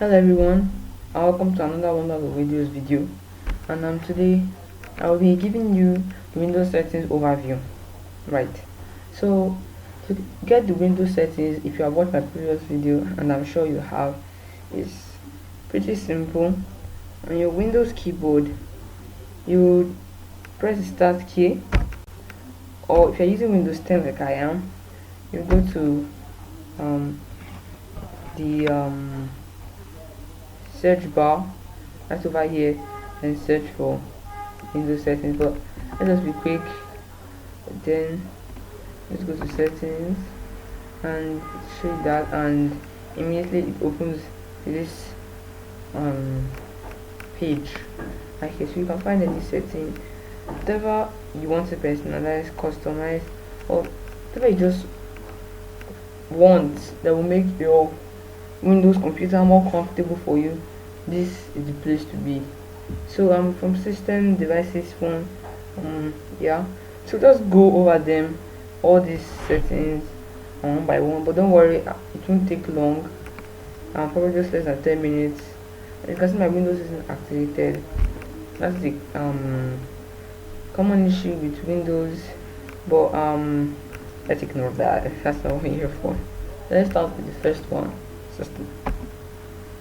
Hello everyone, and welcome to another Wonders of Windows video. And today I will be giving you the Windows settings overview. Right. So to get the Windows settings, if you have watched my previous video, and I'm sure you have, it's pretty simple. On your Windows keyboard, you press the Start key, or if you're using Windows 10 like I am, you go to the search bar right over here and search for Windows settings. But let us be quick. Then let's go to settings and show you that, and immediately it opens this page. Okay, so you can find any setting, whatever you want to personalize, customize, or whatever you just want that will make your Windows computer more comfortable for you. This is the place to be. So from system, devices, phone, yeah, so just go over them, all these settings, one by one, but don't worry, it won't take long. Probably just less than 10 minutes. You can see my Windows isn't activated. That's the common issue with Windows, but let's ignore that. That's not what we're here for. Let's start with the first one, system.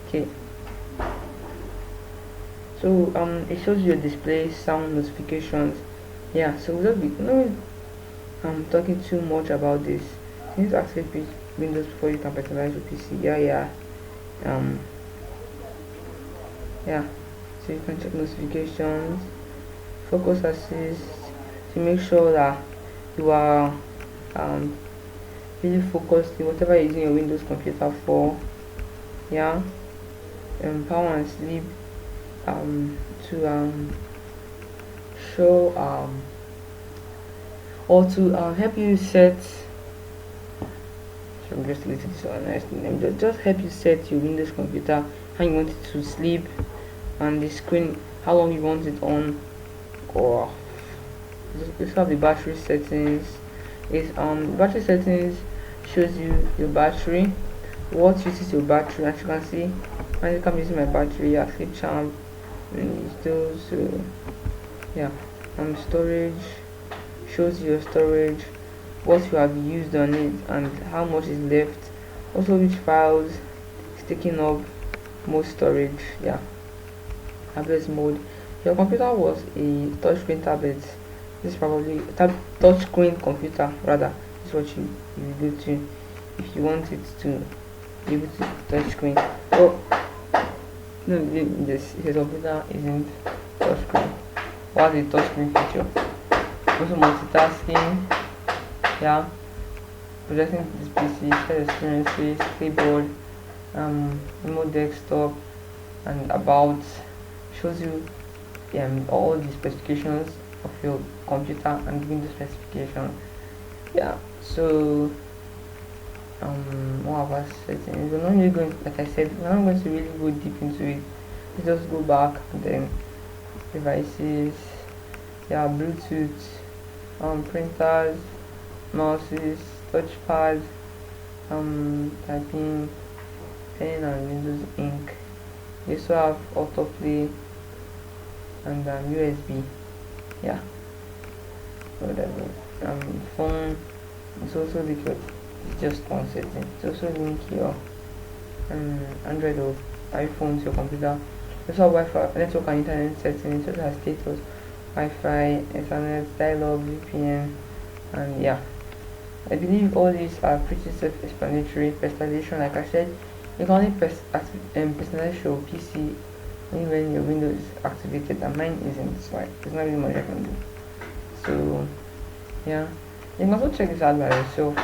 Okay, so it shows you a display, sound, notifications. Yeah, so we'll just be no talking too much about this. You need to activate Windows before you can personalize your PC. Um yeah, so you can check notifications, focus assist, to make sure that you are really focused in whatever you're using your Windows computer for. Yeah, power and sleep, to show or to help you set. So I'm just listing this one nice name. Just help you set your Windows computer, how you want it to sleep, and the screen, how long you want it on, or just have the battery settings. Is battery settings shows you your battery, what uses your battery. As you can see, I am using my battery, sleep charm, and those. Yeah, storage shows your storage, what you have used on it, and how much is left. Also, which files is taking up most storage. Yeah, tablet mode. Your computer was a touchscreen tablet. This is probably touchscreen computer rather. This is what you go to if you want it to be able to touchscreen. Oh no, this computer isn't touchscreen. What's the touchscreen feature? Also multitasking. Yeah, projecting this PC, share experiences, keyboard, remote desktop, and about. Shows you all the specifications of your computer and Windows specification. Yeah, so what about settings? We're not really going, like I said, we're not going to really go deep into it. Let's just go back and then devices. Yeah, Bluetooth, printers, mouses, touchpad, typing, pen, and Windows ink. We also have autoplay and USB. Yeah, whatever. Phone is also liquid. It's just one setting. It's also link your Android or iPhone to your computer. Also Wi-Fi, network and internet settings, such as status, Wi-Fi, Ethernet, dial-up, VPN, and yeah. I believe all these are pretty self-explanatory. Personalization, like I said, you can only personalize your PC only when your Windows is activated, and mine isn't, so there's not really much I can do. So yeah, you can also check this out by yourself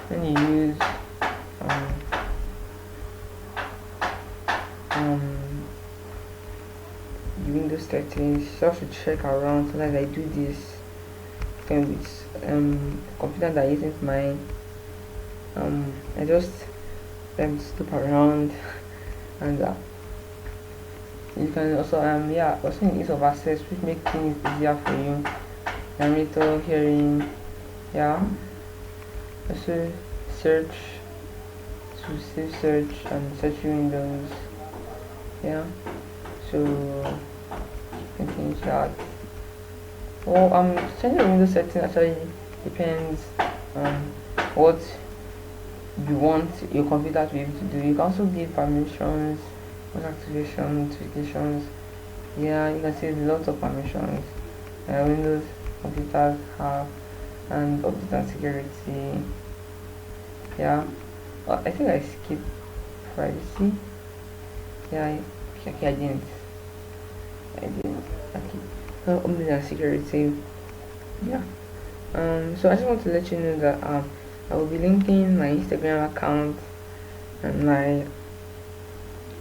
when you use the Windows settings. Just to check around. Sometimes I do this with computer that isn't mine. I just step around, and you can also also in ease of access, which make things easier for you. Monitor, hearing, yeah. Also search, to save search and search windows, Yeah, so continue chat. Well, changing the window setting actually depends on what you want your computer to be able to do. You can also give permissions, voice activation, notifications. Yeah, you can see lots of permissions. Windows computers have, and update and security. Yeah, I think I skipped privacy. Yeah, okay, I didn't. Okay. Update and security. Yeah. So I just want to let you know that I will be linking my Instagram account and my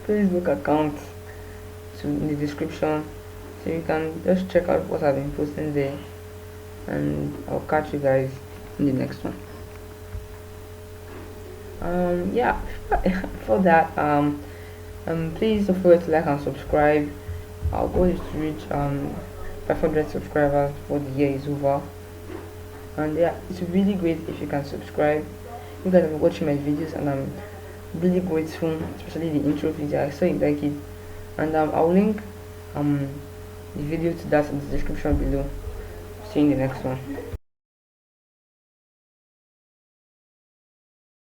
Facebook account to in the description, so you can just check out what I've been posting there, and I'll catch you guys in the next one. Yeah, for that, please don't forget to like and subscribe. Our goal is to reach 500 subscribers before the year is over. And yeah, it's really great if you can subscribe. You guys have been watching my videos, and I'm really grateful, especially the intro video. I saw you like it, and I'll link the video to that in the description below. See you in the next one.